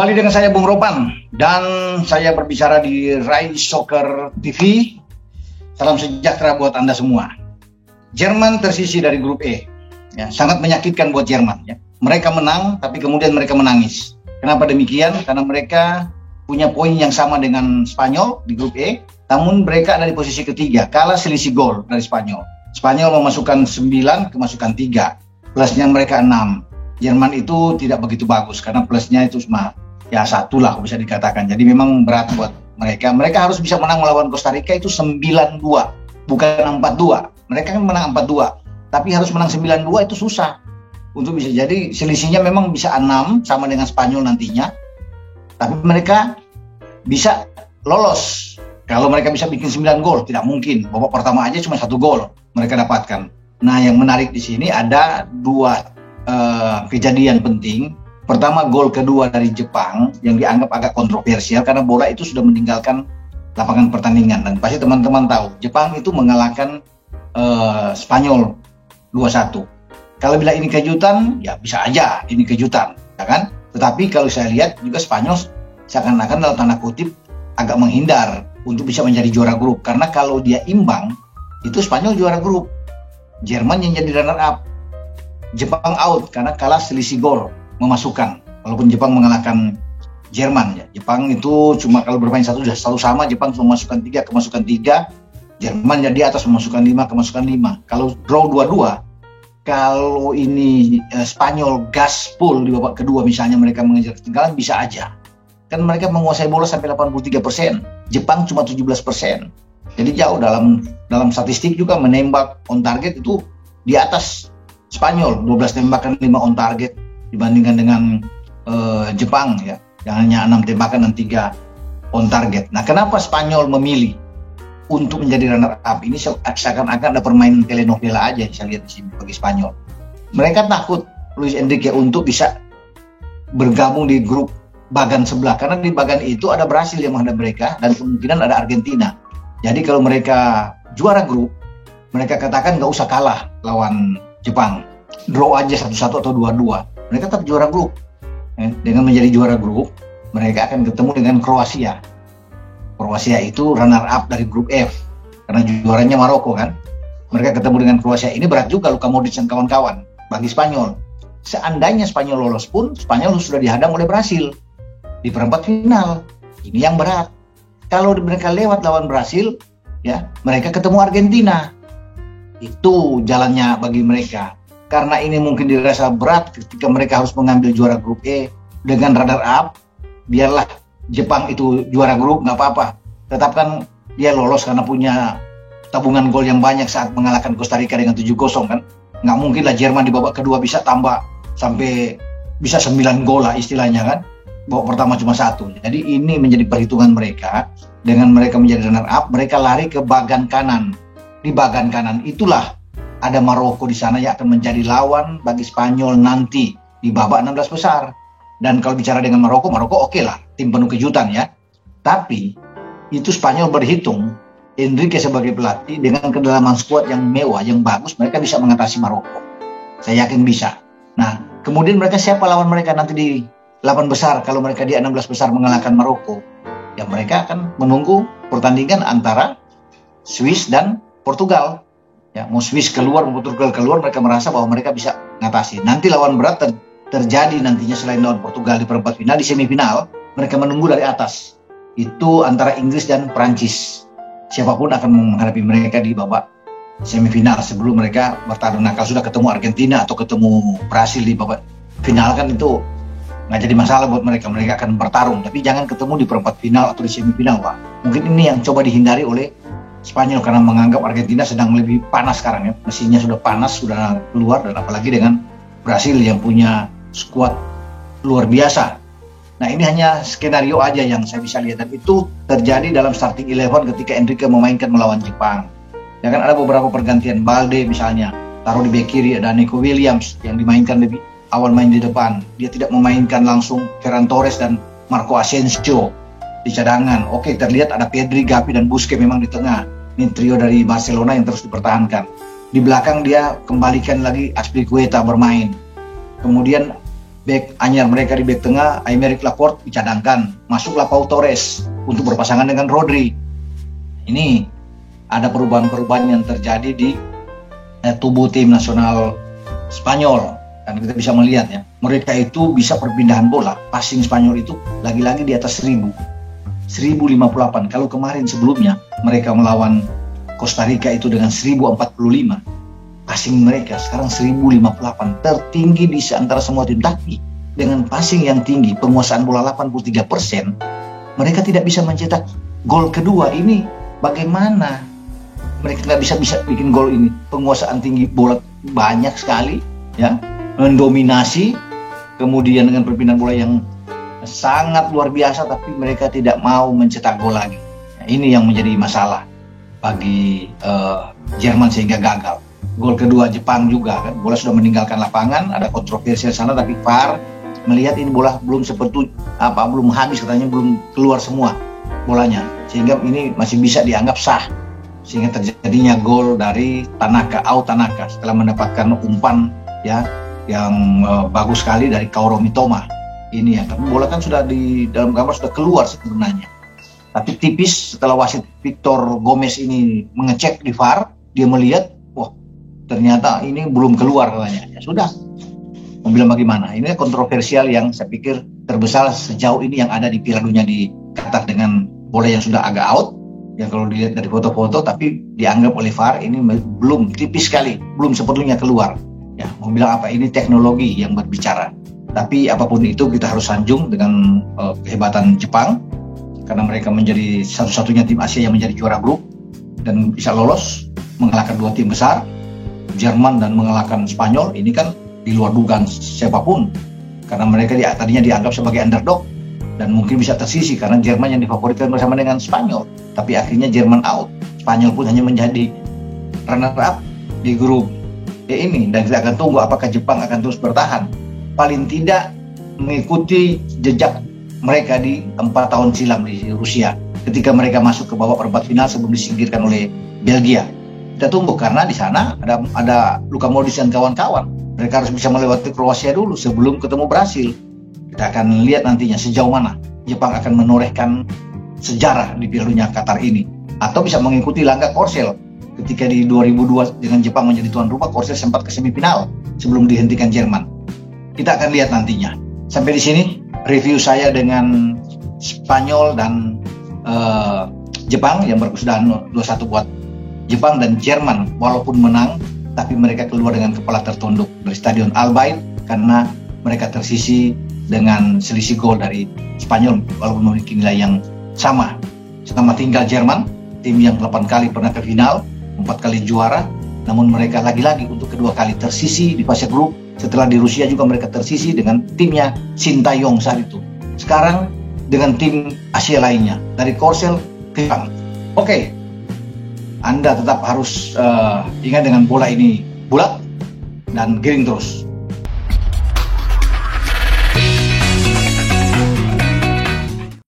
Kembali dengan saya Bung Ropan dan saya berbicara di Rai Soccer TV. Salam sejahtera buat Anda semua. Jerman tersisih dari grup E. Ya, sangat menyakitkan buat Jerman. Ya. Mereka menang, tapi kemudian mereka menangis. Kenapa demikian? Karena mereka punya poin yang sama dengan Spanyol di grup E, namun mereka ada di posisi ketiga, kalah selisih gol dari Spanyol. Spanyol memasukkan 9, kemasukan 3, plusnya mereka 6. Jerman itu tidak begitu bagus karena plusnya itu cuma ya 1 lah bisa dikatakan. Jadi memang berat buat mereka. Mereka harus bisa menang melawan Costa Rica itu 9-2, bukan 4-2. Mereka kan menang 4-2, tapi harus menang 9-2 itu susah. Untuk bisa jadi selisihnya memang bisa 6 sama dengan Spanyol nantinya. Tapi mereka bisa lolos. Kalau mereka bisa bikin 9 gol, tidak mungkin. Babak pertama aja cuma 1 gol mereka dapatkan. Nah, yang menarik di sini ada 2 kejadian penting. Pertama, gol kedua dari Jepang yang dianggap agak kontroversial karena bola itu sudah meninggalkan lapangan pertandingan, dan pasti teman-teman tahu Jepang itu mengalahkan Spanyol 2-1. Kalau bila ini kejutan, ya bisa aja ini kejutan, ya kan? Tetapi kalau saya lihat juga Spanyol seakan-akan dalam tanda kutip agak menghindar untuk bisa menjadi juara grup, karena kalau dia imbang itu Spanyol juara grup, Jerman yang jadi runner up. Jepang out karena kalah selisih gol memasukkan, walaupun Jepang mengalahkan Jerman ya. Jepang itu cuma kalau bermain selalu sama, Jepang cuma memasukkan 3, kemasukan 3, Jerman jadi atas memasukkan 5, kemasukan 5. Kalau draw 2-2, kalau ini Spanyol gaspol di babak kedua misalnya mereka mengejar ketinggalan, bisa aja. Kan mereka menguasai bola sampai 83%, Jepang cuma 17%. Jadi jauh dalam statistik juga menembak on target itu di atas Spanyol, 12 tembakan 5 on target dibandingkan dengan Jepang ya, yang hanya 6 tembakan dan 3 on target. Nah, kenapa Spanyol memilih untuk menjadi runner up? Ini seakan-akan ada permainan telenovela aja saya lihat di sini bagi Spanyol. Mereka takut Luis Enrique untuk bisa bergabung di grup bagan sebelah, karena di bagan itu ada Brasil yang menghadap mereka dan kemungkinan ada Argentina. Jadi kalau mereka juara grup, mereka katakan nggak usah kalah lawan Jepang, draw aja 1-1 atau 2-2, mereka tetap juara grup. Dengan menjadi juara grup, mereka akan ketemu dengan Kroasia. Kroasia itu runner up dari grup F, karena juaranya Maroko kan. Mereka ketemu dengan Kroasia, ini berat juga Luka Modric dan kawan-kawan bagi Spanyol. Seandainya Spanyol lolos pun, Spanyol sudah dihadang oleh Brasil di perempat final. Ini yang berat. Kalau mereka lewat lawan Brasil, ya mereka ketemu Argentina. Itu jalannya bagi mereka. Karena ini mungkin dirasa berat ketika mereka harus mengambil juara grup E dengan runner up. Biarlah Jepang itu juara grup, nggak apa-apa. Tetapkan dia lolos karena punya tabungan gol yang banyak saat mengalahkan Costa Rica dengan 7-0 kan. Nggak mungkin lah Jerman di babak kedua bisa tambah sampai bisa 9 gol lah istilahnya kan. Babak pertama cuma 1. Jadi ini menjadi perhitungan mereka. Dengan mereka menjadi runner up, mereka lari ke bagan kanan. Di bagan kanan itulah ada Maroko di sana yang akan menjadi lawan bagi Spanyol nanti di babak 16 besar. Dan kalau bicara dengan Maroko oke lah, tim penuh kejutan ya. Tapi itu Spanyol berhitung, Enrique sebagai pelatih dengan kedalaman skuad yang mewah, yang bagus, mereka bisa mengatasi Maroko. Saya yakin bisa. Nah, kemudian mereka siapa lawan mereka nanti di 8 besar kalau mereka di 16 besar mengalahkan Maroko? Ya mereka akan menunggu pertandingan antara Swiss dan Portugal. Ya, mau Swiss keluar, mau Portugal keluar, mereka merasa bahwa mereka bisa mengatasi. Nanti lawan berat terjadi nantinya selain lawan Portugal di perempat final, di semifinal, mereka menunggu dari atas. Itu antara Inggris dan Prancis. Siapapun akan menghadapi mereka di babak semifinal sebelum mereka bertarung. Nah, kalau sudah ketemu Argentina atau ketemu Brasil di babak final kan itu nggak jadi masalah buat mereka. Mereka akan bertarung, tapi jangan ketemu di perempat final atau di semifinal, Pak. Mungkin ini yang coba dihindari oleh Spanyol karena menganggap Argentina sedang lebih panas sekarang ya. Mesinnya sudah panas, sudah keluar, dan apalagi dengan Brasil yang punya skuad luar biasa. Nah, ini hanya skenario aja yang saya bisa lihat, dan itu terjadi dalam starting 11 ketika Enrique memainkan melawan Jepang. Ya kan ada beberapa pergantian, Balde misalnya taruh di bek kiri, ada Nico Williams yang dimainkan lebih awal main di depan. Dia tidak memainkan langsung Ferran Torres dan Marco Asensio di cadangan. Oke, terlihat ada Pedri, Gavi, dan Busquets memang di tengah. Ini trio dari Barcelona yang terus dipertahankan. Di belakang dia kembalikan lagi Azpilicueta bermain. Kemudian Bek anyar mereka di bek tengah, Aymeric Laporte dicadangkan, masuklah Pau Torres untuk berpasangan dengan Rodri. Ini ada perubahan-perubahan yang terjadi di tubuh tim nasional Spanyol. Dan kita bisa melihat ya, mereka itu bisa perpindahan bola, passing Spanyol itu lagi-lagi di atas 1058. Kalau kemarin sebelumnya mereka melawan Costa Rica itu dengan 1045. Passing mereka sekarang 1058, tertinggi di antara semua tim. Tapi dengan passing yang tinggi, penguasaan bola 83%, mereka tidak bisa mencetak gol kedua. Ini bagaimana mereka nggak bisa bikin gol ini? Penguasaan tinggi bola banyak sekali, ya, mendominasi, kemudian dengan perpindahan bola yang sangat luar biasa, tapi mereka tidak mau mencetak gol lagi. Nah, ini yang menjadi masalah bagi Jerman sehingga gagal. Gol kedua Jepang juga kan, bola sudah meninggalkan lapangan, ada kontroversi di sana, tapi VAR melihat ini bola belum belum habis, katanya belum keluar semua bolanya, sehingga ini masih bisa dianggap sah, sehingga terjadinya gol dari Tanaka setelah mendapatkan umpan ya yang bagus sekali dari Kaoru Mitoma. Ini ya, tapi bola kan sudah di dalam gambar sudah keluar sebenarnya, tapi tipis. Setelah wasit Victor Gomez ini mengecek di VAR, dia melihat, wah ternyata ini belum keluar katanya. Ya sudah, mau bilang bagaimana? Ini kontroversial yang saya pikir terbesar sejauh ini yang ada di Piala Dunia di Qatar, dengan bola yang sudah agak out. Ya kalau dilihat dari foto-foto, tapi dianggap oleh VAR ini belum, tipis sekali, belum sepenuhnya keluar. Ya mau bilang apa? Ini teknologi yang berbicara. Tapi apapun itu kita harus sanjung dengan kehebatan Jepang, karena mereka menjadi satu-satunya tim Asia yang menjadi juara grup dan bisa lolos mengalahkan dua tim besar, Jerman dan mengalahkan Spanyol. Ini kan di luar dugaan siapapun, karena mereka tadinya dianggap sebagai underdog dan mungkin bisa tersisih karena Jerman yang difavoritkan bersama dengan Spanyol, tapi akhirnya Jerman out, Spanyol pun hanya menjadi runner up di grup ini. Dan kita akan tunggu apakah Jepang akan terus bertahan, paling tidak mengikuti jejak mereka di 4 tahun silam di Rusia ketika mereka masuk ke babak perempat final sebelum disingkirkan oleh Belgia. Kita tunggu, karena di sana ada Luka Modric dan kawan-kawan. Mereka harus bisa melewati Kroasia dulu sebelum ketemu Brasil. Kita akan lihat nantinya sejauh mana Jepang akan menorehkan sejarah di Piala Dunia Qatar ini, atau bisa mengikuti langkah Korsel ketika di 2002 dengan Jepang menjadi tuan rumah. Korsel sempat ke semifinal sebelum dihentikan Jerman. Kita akan lihat nantinya. Sampai di sini review saya dengan Spanyol dan Jepang yang berkesudahan 2-1 buat Jepang. Dan Jerman walaupun menang, tapi mereka keluar dengan kepala tertunduk dari Stadion Al Bayt karena mereka tersisi dengan selisih gol dari Spanyol walaupun memiliki nilai yang sama. Sama tinggal Jerman, tim yang 8 kali pernah ke final, 4 kali juara, namun mereka lagi-lagi untuk kedua kali tersisi di fase grup. Setelah di Rusia juga mereka tersisi dengan timnya Sintayong saat itu. Sekarang dengan tim Asia lainnya, dari Korsel ke Jepang. Oke, Anda tetap harus ingat dengan bola ini bulat dan giring terus.